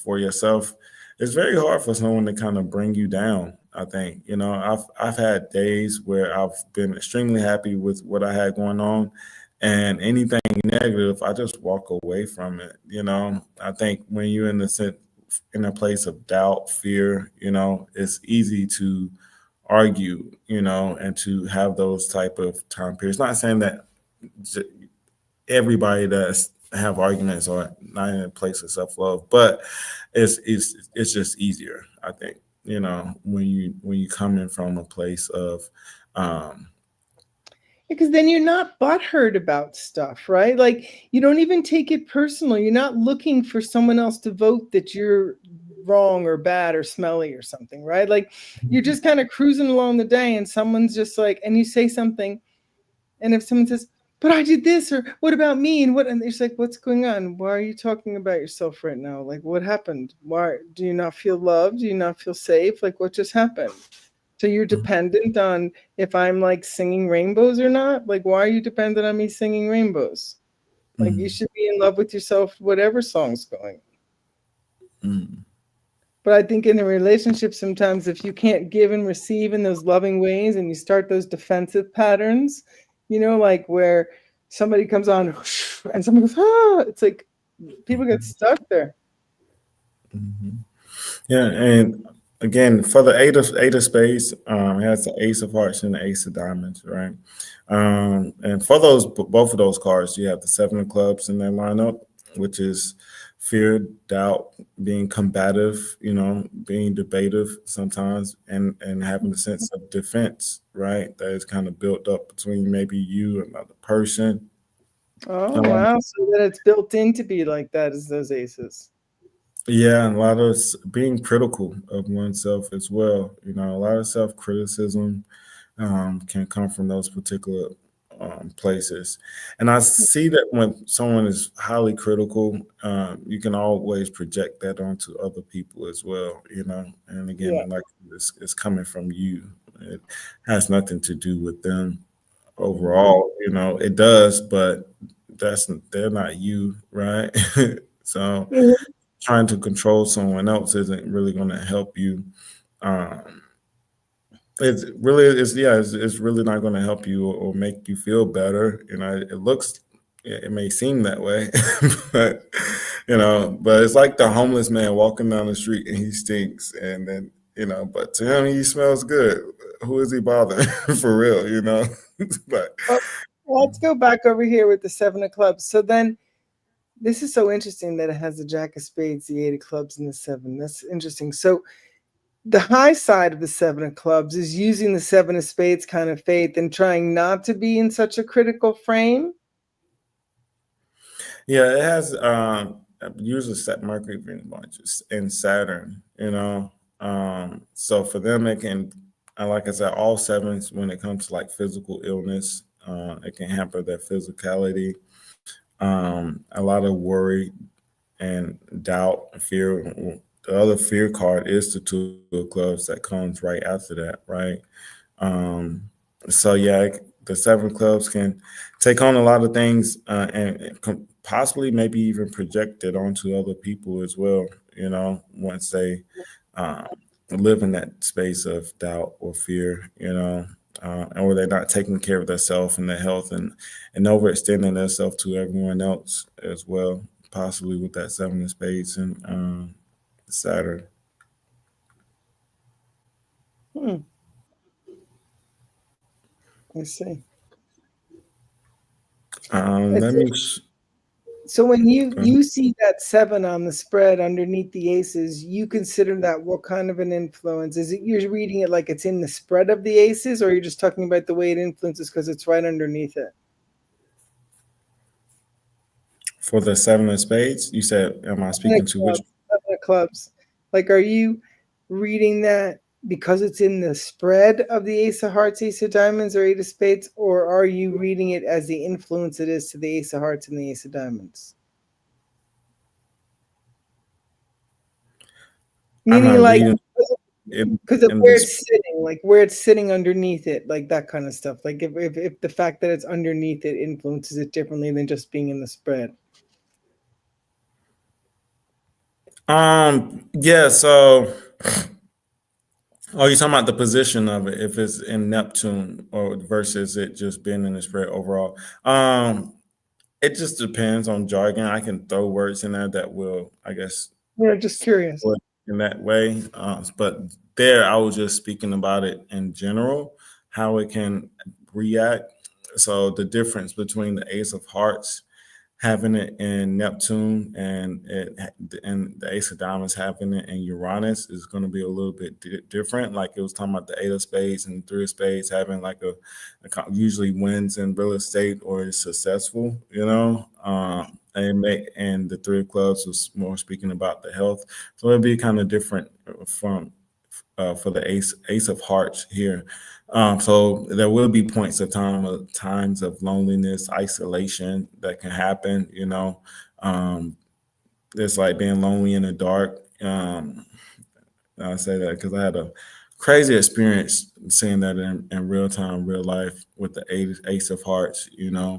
for yourself, it's very hard for someone to kind of bring you down. I think I've had days where I've been extremely happy with what I had going on, and anything negative, I just walk away from it. I think when you're in a place of doubt, fear, it's easy to argue, and to have those type of time periods. Not saying that everybody does have arguments or not in a place of self love, but it's just easier, I think. When you come in from a place of, um, Because then you're not butthurt about stuff, right? Like, you don't even take it personal. You're not looking for someone else to vote that you're wrong or bad or smelly or something, right? Like, you're just kind of cruising along the day and someone's just like, and you say something, and if someone says, but I did this, or what about me? And it's like, what's going on? Why are you talking about yourself right now? Like, what happened? Why do you not feel loved? Do you not feel safe? Like, what just happened? So you're dependent on if I'm like singing rainbows or not? Like, why are you dependent on me singing rainbows? Like, you mm, should be in love with yourself, whatever song's going. mm, But I think in a relationship, sometimes if you can't give and receive in those loving ways and you start those defensive patterns, like where somebody comes on and someone goes, ah, it's like people get stuck there. mhm. Yeah, and again, for the eight of spades, it has the ace of hearts and the ace of diamonds, right? And for both of those cards, you have the seven of clubs in their lineup, which is fear, doubt, being combative, being debative sometimes, and having a sense of defense, right? That is kind of built up between maybe you and another person. Oh, Um, wow. So that it's built in to be like that as those aces. Yeah, and a lot of being critical of oneself as well. A lot of self criticism can come from those particular places. And I see that when someone is highly critical, you can always project that onto other people as well. And Yeah. again, like it's coming from you. It has nothing to do with them overall. It does, but they're not you, right? So Mhm. trying to control someone else isn't really going to help you. Um, it's really not going to help you or make you feel better. It may seem that way, but but it's like the homeless man walking down the street and he stinks, and then but to him he smells good. Who is he bothering for real? But Well, let's go back over here with the seven of clubs. So then this is so interesting that it has the jack of spades, the eight of clubs, and the seven. That's interesting. So The high side of the seven of clubs is using the seven of spades kind of faith and trying not to be in such a critical frame. Yeah, it has usually set Mercury launches in Saturn, So for them, it can, like I said, all sevens when it comes to like physical illness, it can hamper their physicality. A lot of worry and doubt, and fear. The other fear card is the two of clubs that comes right after that, right? Um, so yeah, the seven clubs can take on a lot of things and possibly maybe even project it onto other people as well. Once they uh, live in that space of doubt or fear, or they're not taking care of themselves and their health and overextending themselves to everyone else as well, possibly with that seven of spades and Saturn. Hmm, I see. Let It's, me. so when you see that seven on the spread underneath the aces, you consider that what kind of an influence? Is it you're reading it like it's in the spread of the aces, or you're just talking about the way it influences because it's right underneath it? For the seven of spades, you said, am I Seven speaking of to which? clubs, seven of clubs. Like, are you reading that because it's in the spread of the ace of hearts, ace of diamonds, or eight of spades, or are you reading it as the influence it is to the ace of hearts and the ace of diamonds? I'm Meaning, not like, reading in because of in where this. it's sitting, like where it's sitting underneath it, like that kind of stuff. Like if the fact that it's underneath it influences it differently than just being in the spread. Yeah. So, are you talking about the position of it? If it's in Neptune or versus it just being in the spread overall? It just depends on jargon. I can throw words in there that will, I guess, Yeah, just curious. support in that way. But there, I was just speaking about it in general, how it can react. So the difference between the Ace of Hearts having it in Neptune and the Ace of Diamonds having it in Uranus is going to be a little bit different. Like it was talking about the Eight of Spades and Three of Spades having like usually wins in real estate or is successful, and the Three of Clubs was more speaking about the health, so it'd be kind of different from for the Ace of Hearts here. So there will be points of times of loneliness, isolation that can happen. It's like being lonely in the dark. I say that because I had a crazy experience seeing that in real time, real life with the Ace of Hearts. Yeah.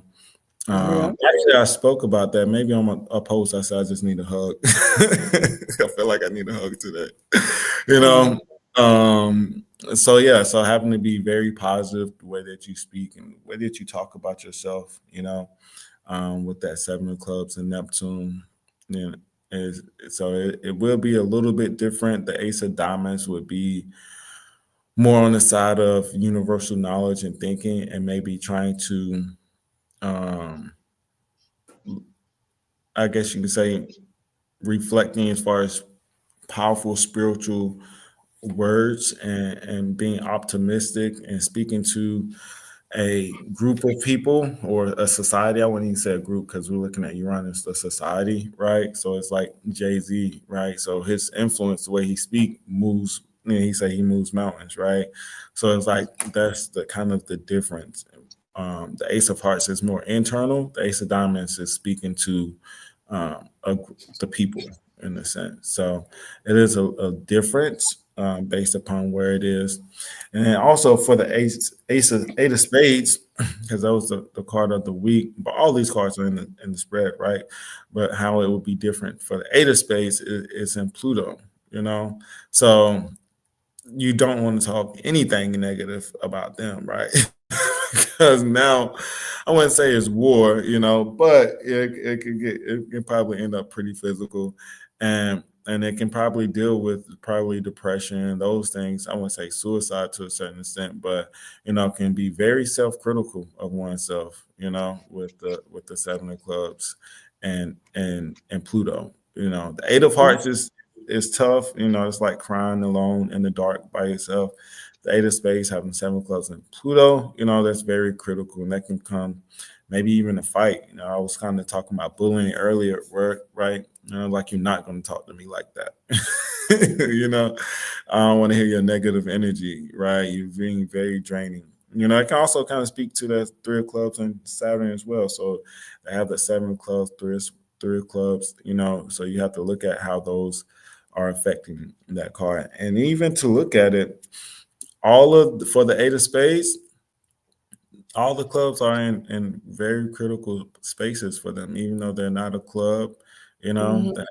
Actually, I spoke about that. Maybe on a post, I said I just need a hug. I feel like I need a hug today. You Mm. know. So yeah, so having to be very positive the way that you speak and the way that you talk about yourself. With that seven of clubs and Neptune, you know, is so it will be a little bit different. The Ace of Diamonds would be more on the side of universal knowledge and thinking, and maybe trying to um, I guess you could say reflecting as far as powerful spiritual words and being optimistic and speaking to a group of people or a society. I wouldn't even say a group because we're looking at Uranus, the society, right? So it's like Jay-Z, right? So his influence, the way he speak moves, he say he moves mountains, right? So it's like that's the kind of the difference. The Ace of Hearts is more internal. The Ace of Diamonds is speaking to the people in a sense. So it is a difference based upon where it is, and then also for the Eight of Spades, because that was the card of the week. But all these cards are in the spread, right? But how it would be different for the Eight of Spades is in Pluto. So you don't want to talk anything negative about them, right? Because now I wouldn't say it's war, but it can probably end up pretty physical, and it can probably deal with probably depression, those things. I wouldn't say suicide to a certain extent, but can be very self-critical of oneself, with the seven of clubs and Pluto. The Eight of Hearts it's tough. You know, it's like crying alone in the dark by yourself. The eight of spades having seven clubs and Pluto, you know, that's very critical, and that can come maybe even a fight. You know, I was kind of talking about bullying earlier at work, right? You know, like you're not going to talk to me like that. You know, I don't want to hear your negative energy, right? You're being very draining. You know, it can also kind of speak to that three of clubs and Saturn as well. So they have the seven of clubs, three of clubs, you know, so you have to look at how those are affecting that card. And even to look at it, for the eight of spades, all the clubs are in very critical spaces for them, even though they're not a club, you know, Mhm, the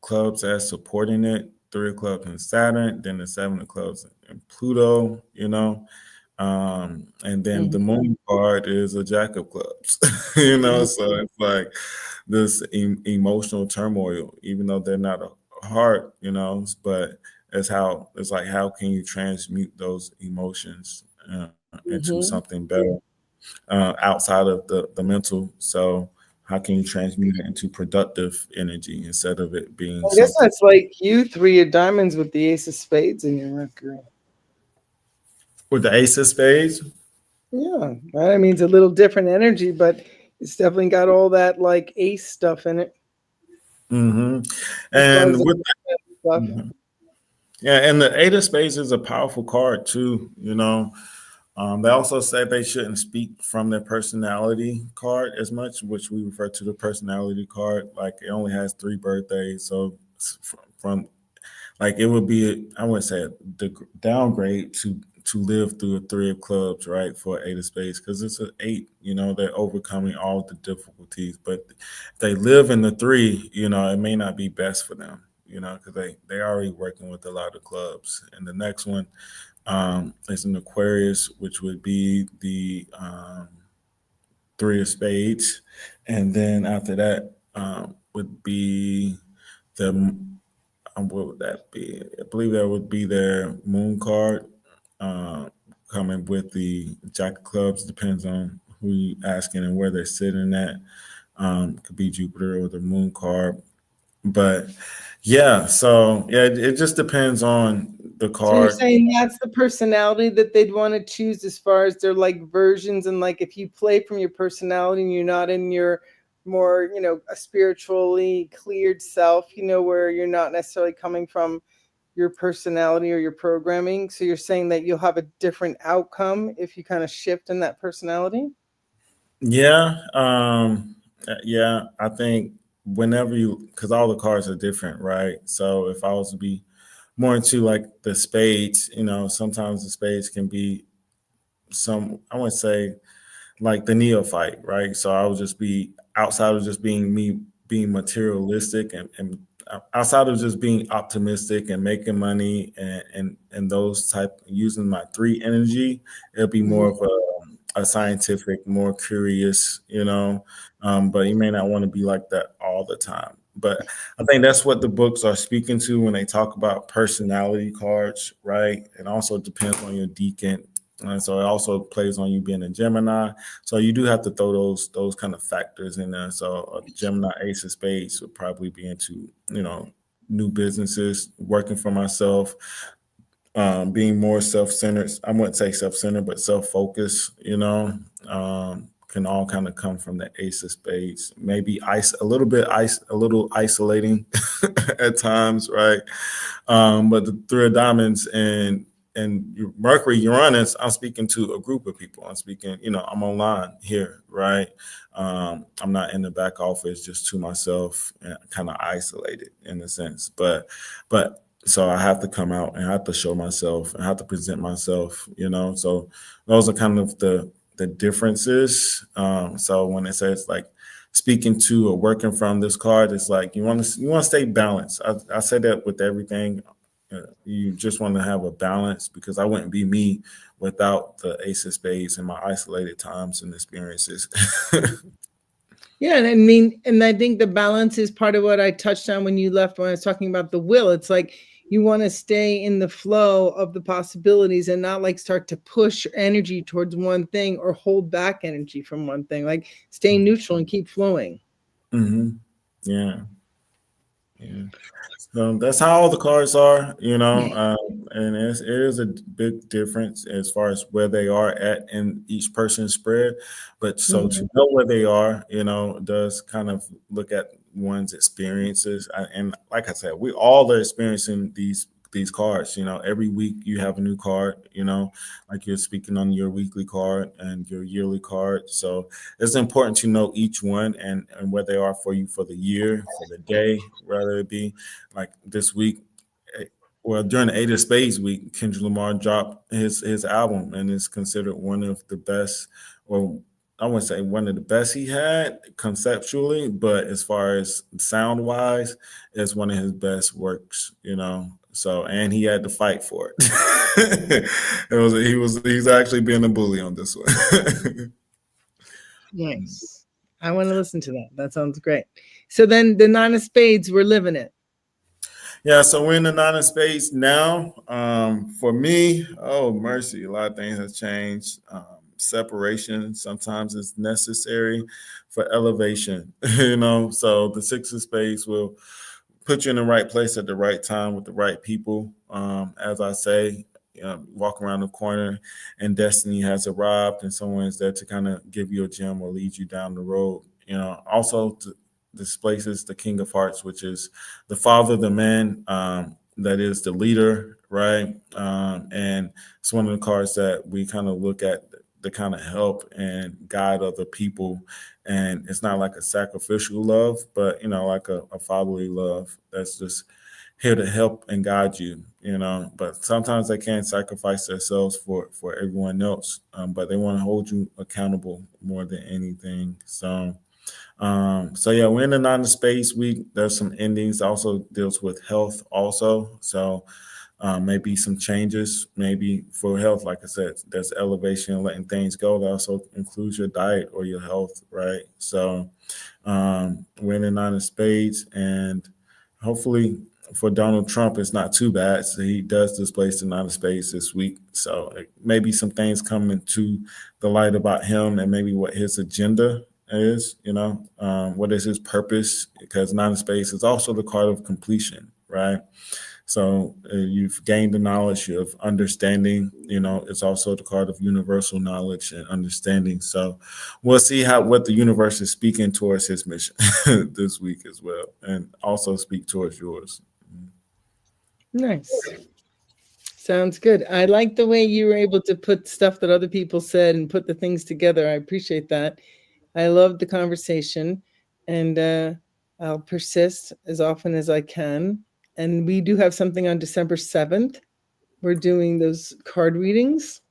clubs as supporting it, three of clubs and Saturn, then the seven of clubs and Pluto, you know. And then the mhm, moon card is a jack of clubs, you know, mhm, so it's like this emotional turmoil, even though they're not a heart, you know, but it's like, how can you transmute those emotions into mhm. something better outside of the mental? So how can you transmute it into productive energy instead of it being I guess something that's like you, three of diamonds with the ace of spades in your Mercury. with the ace of spades? Yeah, that means a little different energy, but it's definitely got all that like ace stuff in it, Hmm. as well And as the with stuff. mhm. Yeah, and the eight of spades is a powerful card too. You know, they also say they shouldn't speak from their personality card as much, which we refer to the personality card. Like it only has three birthdays, so from like it would be, I wouldn't say the downgrade to live through a three of clubs, right, for eight of spades, because it's an eight. You know, they're overcoming all the difficulties, but if they live in the three, you know, it may not be best for them. You know, because they already working with a lot of clubs. And the next one is an Aquarius, which would be the three of spades, and then after that would be the what would that be? I believe that would be their moon card, uh, coming with the jack of clubs. Depends on who you asking and where they're sitting at. Could be Jupiter or the moon card, but yeah. So yeah, it just depends on the So you're card. saying that's the personality that they'd want to choose as far as their like versions, and like if you play from your personality and you're not in your more, a spiritually cleared self, where you're not necessarily coming from your personality or your programming. So you're saying that you'll have a different outcome if you kind of shift in that personality? Yeah, yeah. I think whenever you, because all the cards are different, right? So if I was to be more into like the spades, you know, sometimes the spades can be I would say like the neophyte, right? So I would just be outside of just being me, being materialistic and outside of just being optimistic and making money and those type using my three energy, it'll be more Mhm. of a scientific, more curious, you know. But you may not want to be like that all the time. But I think that's what the books are speaking to when they talk about personality cards, right? It also depends on your deacon. And so it also plays on you being a Gemini. So you do have to throw those kind of factors in there. So a Gemini Ace of Spades would probably be into, you know, new businesses, working for myself, being more self-centered. I wouldn't say self-centered, but self-focused, you know, can all kind of come from the Ace of Spades. Maybe a little isolating at times, right? But the three of diamonds and Mercury, Uranus, I'm speaking to a group of people. I'm speaking, you know, I'm online here, right? I'm not in the back office just to myself and kind of isolated in a sense. But so I have to come out and I have to show myself and I have to present myself, you know. So those are kind of the differences. So when it says like speaking to or working from this card, it's like you want to stay balanced. I say that with everything. You just want to have a balance because I wouldn't be me without the ace of spades and my isolated times and experiences. Yeah, and I mean, and I think the balance is part of what I touched on when you left when I was talking about the will. It's like you want to stay in the flow of the possibilities and not like start to push energy towards one thing or hold back energy from one thing. Like stay neutral and keep flowing. Hmm. Yeah, Yeah. So that's how all the cards are, and it is a big difference as far as where they are at in each person's spread. But so Mhm. to know where they are, does kind of look at one's experiences. And like I said, we all are experiencing these cards. Every week you have a new card. Like you're speaking on your weekly card and your yearly card. So it's important to know each one and where they are for you for the year, for the day, rather it be like this week. eh, Well, during the Eight of Spades week, Kendrick Lamar dropped his album, and it's considered one of the best. Well, I wouldn't say one of the best he had conceptually, but as far as sound wise, it's one of his best works. So and he had to fight for it. He's actually being a bully on this one. Nice. I want to listen to that. That sounds great. So then the nine of spades, we're living it. Yeah, so we're in the nine of spades now. For me, oh mercy, a lot of things have changed. Separation sometimes is necessary for elevation. So the six of spades will put you in the right place at the right time with the right people. As I say, walk around the corner and destiny has arrived, and someone is there to kind of give you a gem or lead you down the road. Also displaces the King of Hearts, which is the father, the man that is the leader, right? And it's one of the cards that we kind of look at to kind of help and guide other people. And it's not like a sacrificial love, but like a fatherly love that's just here to help and guide you. But sometimes they can sacrifice themselves for everyone else, but they want to hold you accountable more than anything. So yeah, we're in the nine of spades week. There's some endings. Also deals with health. Also, so maybe some changes. Maybe for health, like I said, there's elevation, letting things go. That also includes your diet or your health, right? So we're in the nine of spades, and hopefully for Donald Trump, it's not too bad. So he does displace the nine of spades this week. So maybe some things coming to the light about him and maybe what his agenda is. What is his purpose? Because nine of spades is also the card of completion, right? So you've gained the knowledge of understanding. It's also the card of universal knowledge and understanding. So we'll see what the universe is speaking towards his mission this week as well, and also speak towards yours. Nice. Sounds good. I like the way you were able to put stuff that other people said and put the things together. I appreciate that. I love the conversation, and I'll persist as often as I can. And we do have something on December 7th. We're doing those card readings.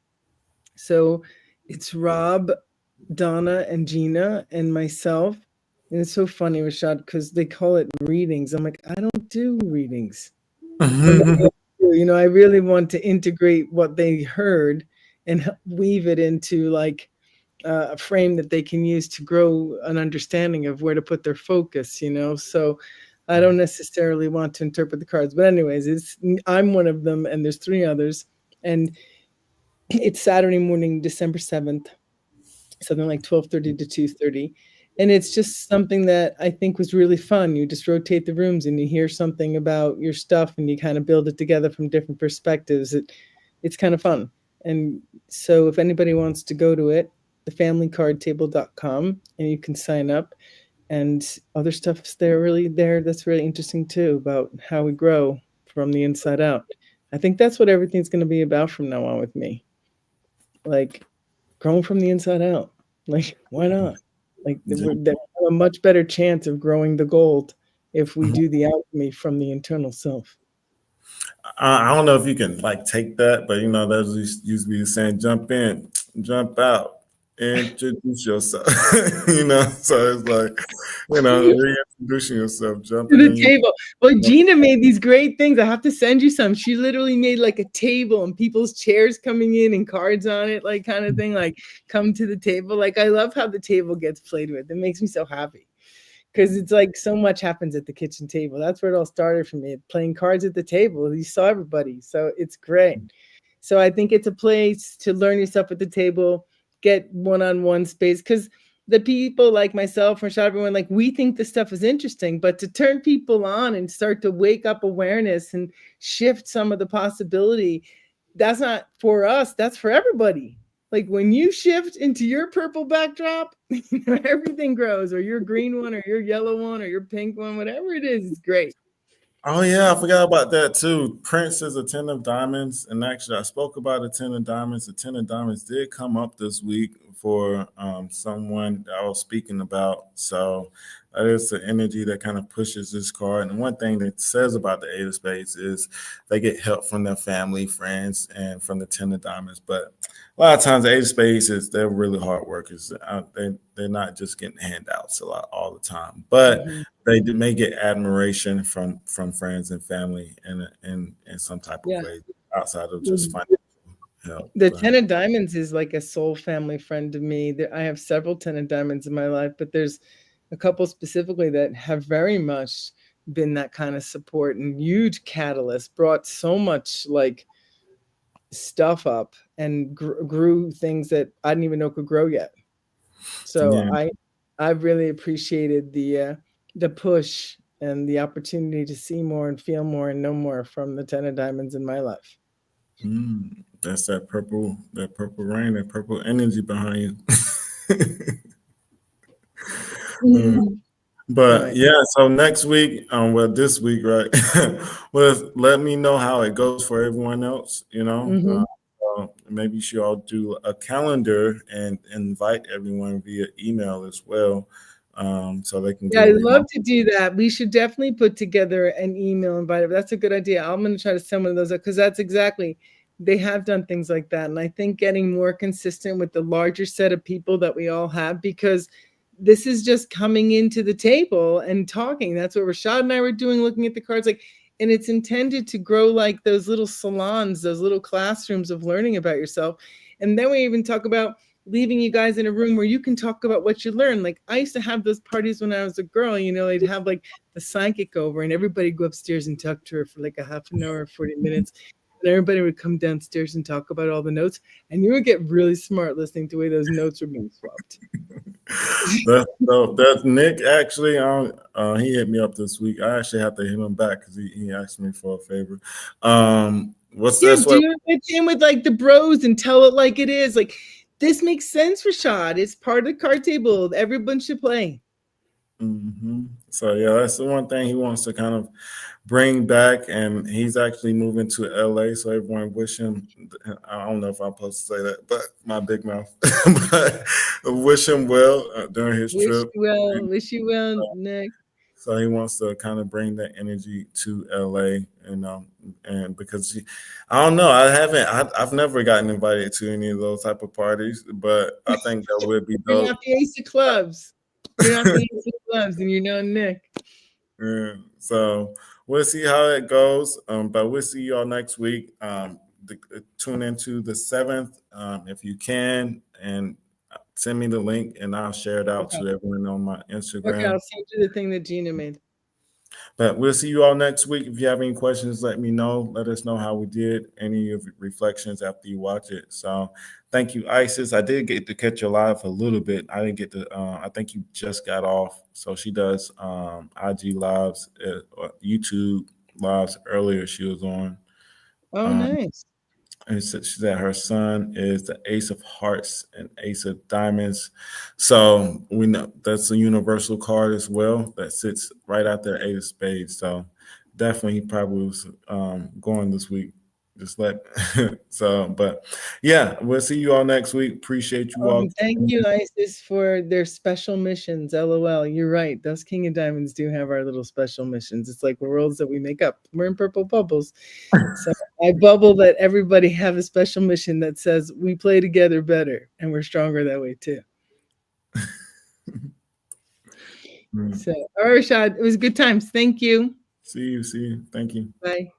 So it's Rob, Donna, and Gina, and myself. And it's so funny, Rashad, because they call it readings. I'm like, I don't do readings. And I really want to integrate what they heard and weave it into like a frame that they can use to grow an understanding of where to put their focus. So I don't necessarily want to interpret the cards, but anyways, I'm one of them, and there's three others, and it's Saturday morning, December 7th, something like 12:30 to 2:30. And it's just something that I think was really fun. You just rotate the rooms and you hear something about your stuff and you kind of build it together from different perspectives. It's kind of fun. And so if anybody wants to go to it, thefamilycardtable.com, and you can sign up, and other stuff's there that's really interesting too, about how we grow from the inside out. I think that's what everything's going to be about from now on with me. Like growing from the inside out. Like, why not? Like, Yeah. they have a much better chance of growing the gold if we do the alchemy from the internal self. I don't know if you can like take that, but that's used to be saying, jump in, jump out, introduce yourself. So it's like, reintroducing yourself, To jumping the in. table. Well, Gina made these great things. I have to send you some. She literally made like a table and people's chairs coming in and cards on it, like kind of thing, like come to the table. Like, I love how the table gets played with. It makes me so happy. Because it's like so much happens at the kitchen table. That's where it all started for me, playing cards at the table. You saw everybody. So it's great. So I think it's a place to learn yourself at the table, get one-on-one space. Because the people like myself or everyone, like, we think this stuff is interesting, but to turn people on and start to wake up awareness and shift some of the possibility, that's not for us, that's for everybody. Like when you shift into your purple backdrop, everything grows, or your green one, or your yellow one, or your pink one, whatever it is great. Oh yeah, I forgot about that too. Prince is a 10 of diamonds, and actually, I spoke about a 10 of diamonds. The 10 of diamonds did come up this week for someone that I was speaking about. So that is the energy that kind of pushes this card. And one thing that says about the 8 of spades is they get help from their family, friends, and from the 10 of diamonds. But a lot of times, the 8 of spades is they're really hard workers. They're not just getting handouts a lot all the time, but Mhm. they may get admiration from friends and family in some type of Yeah. way outside of just The financial help. the Go ahead. 10 of diamonds is like a soul family friend to me. I have several 10 of diamonds in my life, but there's a couple specifically that have very much been that kind of support and huge catalyst, brought so much like stuff up and grew things that I didn't even know could grow yet. So Yeah. I've really appreciated the push and the opportunity to see more and feel more and know more from the 10 of diamonds in my life. That's that purple rain, that purple energy behind you. Uh, Mhm. but Right. yeah, so next week, well, this week, right? Well, let me know how it goes for everyone else. Hmm. Maybe you should all do a calendar and invite everyone via email as well, so they can Yeah, get a I'd reminder. love to do that. We should definitely put together an email invite. That's a good idea. I'm going to try to send one of those because that's exactly, they have done things like that. And I think getting more consistent with the larger set of people that we all have, because this is just coming into the table and talking. That's what Rashad and I were doing, looking at the cards. Like, and it's intended to grow like those little salons, those little classrooms of learning about yourself. And then we even talk about leaving you guys in a room where you can talk about what you learned. Like I used to have those parties when I was a girl, they'd have like the psychic over and everybody go upstairs and talk to her for like a half an hour, 40 minutes. And everybody would come downstairs and talk about all the notes. And you would get really smart listening to the way those notes were being swapped. That's Nick actually. He hit me up this week. I actually have to hit him back because he asked me for a favor. What's Yeah, this? do What? it with like the bros and tell it like it is. Like this makes sense, Rashad. It's part of the card table. Everyone should play. So yeah, that's the one thing he wants to kind of bring back, and he's actually moving to LA. So everyone wish him. I don't know if I'm supposed to say that, but my big mouth. But wish him well during his Wish trip. you well. Wish you well, Nick. So he wants to kind of bring that energy to LA, and because I don't know, I've never gotten invited to any of those type of parties, but I think that would be You're not dope. the ace of clubs. You're not the ace of clubs, and you're not Nick. Yeah, so we'll see how it goes. But we'll see y'all next week. Tune into the 7th if you can, and send me the link, and I'll share it out Okay. to everyone on my Okay, Instagram. I'll send you the thing that Gina made. But we'll see you all next week. If you have any questions, let me know. Let us know how we did, any of your reflections after you watch it. So thank you, Isis. I did get to catch your live a little bit. I didn't get to, I think you just got off. So she does IG lives, YouTube lives earlier she was on. Oh, Um, nice. and she said her son is the ace of hearts and ace of diamonds. So we know that's a universal card as well that sits right out there, 8 of spades. So definitely he probably was going this week. Just let so, but yeah, we'll see you all next week. Appreciate you all. Thank you, Isis, for their special missions. LOL. You're right. Those King of Diamonds do have our little special missions. It's like worlds that we make up. We're in purple bubbles. So I bubble that everybody have a special mission that says we play together better and we're stronger that way too. Mm. So, all right, Rashad, it was good times. Thank you. See you. Thank you. Bye.